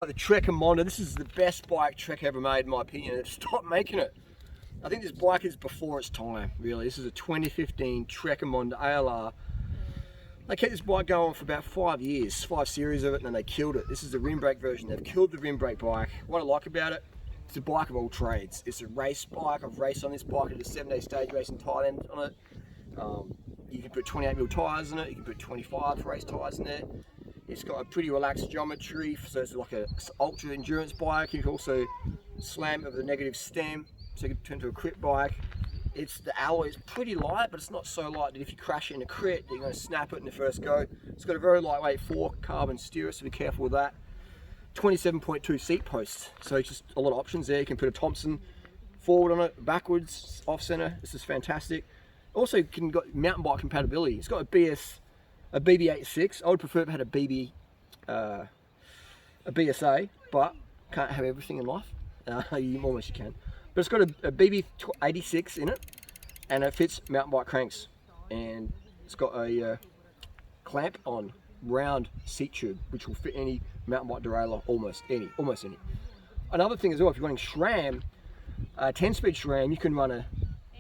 The Trek Monda, this is the best bike Trek ever made in my opinion. They've stopped making it. I think this bike is before its time, really. This is a 2015 Trek Monda ALR. They kept this bike going for about 5 years, 5 series of it, and then they killed it. This is the rim brake version. They've killed the rim brake bike. What I like about it, it's a bike of all trades. It's a race bike. I've raced on this bike. I did a 7-day stage race in Thailand on it. You can put 28mm tyres in it. You can put 25 race tyres in there. It's got a pretty relaxed geometry, so it's like an ultra endurance bike. You can also slam it with a negative stem, so you can turn to a crit bike. The alloy is pretty light, but it's not so light that if you crash it in a crit, you're going to snap it in the first go. It's got a very lightweight 4 carbon steerer, so be careful with that. 27.2 seat posts, so just a lot of options there. You can put a Thompson forward on it, backwards, off center. This is fantastic. Also, can got mountain bike compatibility. It's got a BB86. I would prefer if it had a BSA, but can't have everything in life. Almost you can. But it's got a BB86 in it, and it fits mountain bike cranks. And it's got a clamp on round seat tube, which will fit any mountain bike derailleur, almost any. Another thing as well, if you're running SRAM, 10-speed SRAM, you can run a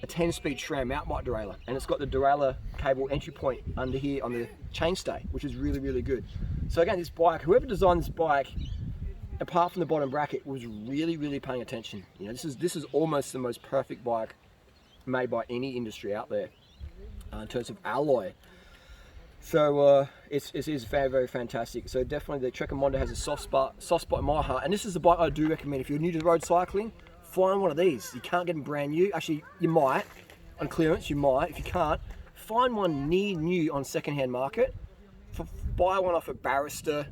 10-speed SRAM mountain bike derailleur, and it's got the derailleur cable entry point under here on the chainstay, which is really, really good. So again, this bike, whoever designed this bike, apart from the bottom bracket, was really, really paying attention. You know, this is almost the most perfect bike made by any industry out there in terms of alloy. So it is very, very fantastic. So definitely the Trek Monda has a soft spot in my heart, and this is the bike I do recommend if you're new to road cycling. Find one of these. You can't get them brand new. Actually, you might on clearance. You might. If you can't, find one near new on secondhand market. Buy one off a barrister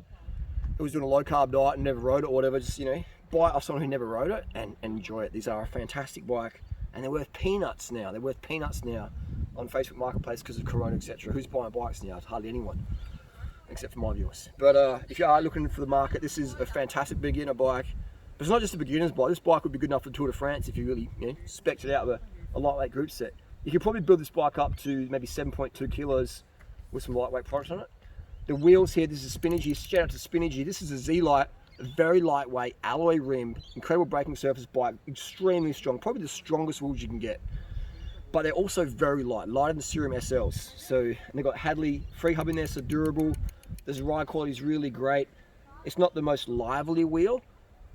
who was doing a low carb diet and never rode it or whatever. Just, you know, buy it off someone who never rode it and enjoy it. These are a fantastic bike, and they're worth peanuts now. They're worth peanuts now on Facebook Marketplace because of Corona, etc. Who's buying bikes now? It's hardly anyone, except for my viewers. But if you are looking for the market, this is a fantastic beginner bike. But it's not just a beginner's bike. This bike would be good enough for the Tour de France if you really, spec'd it out with a lightweight group set. You could probably build this bike up to maybe 7.2 kilos with some lightweight products on it. The wheels here, this is a Spinergy. Shout out to Spinergy. This is a Z-Lite, a very lightweight alloy rim, incredible braking surface bike, extremely strong, probably the strongest wheels you can get. But they're also very light, lighter than Serum SLs. So they've got Hadley free hub in there, so durable. The ride quality is really great. It's not the most lively wheel.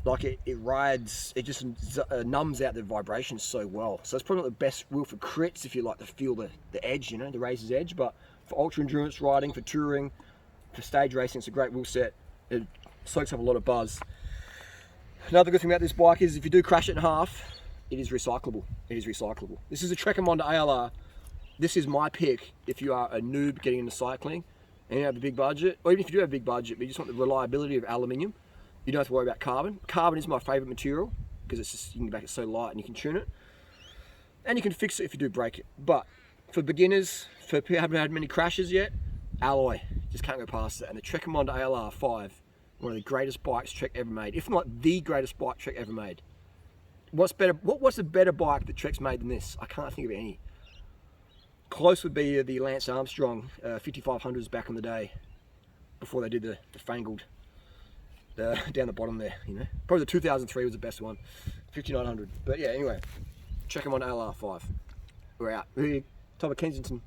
Like it rides, it just numbs out the vibrations so well. So it's probably not the best wheel for crits if you like to feel the edge, the razor's edge. But for ultra endurance riding, for touring, for stage racing, it's a great wheel set. It soaks up a lot of buzz. Another good thing about this bike is if you do crash it in half, it is recyclable. It is recyclable. This is a Trek Monda ALR. This is my pick if you are a noob getting into cycling and you have a big budget, or even if you do have a big budget, but you just want the reliability of aluminium. You don't have to worry about carbon. Carbon is my favourite material because it's just, you can make it so light and you can tune it. And you can fix it if you do break it. But for beginners, for people who haven't had many crashes yet, alloy, just can't go past it. And the Trek Monda ALR 5, one of the greatest bikes Trek ever made, if not the greatest bike Trek ever made. What's a better bike that Trek's made than this? I can't think of any. Close would be the Lance Armstrong 5500s back in the day, before they did the fangled down the bottom there, Probably the 2003 was the best one, 5900. But yeah, anyway, check them on ALR5. We're out. We're here, top of Kensington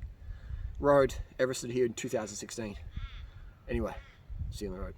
Road, Everested here in 2016. Anyway, see you on the road.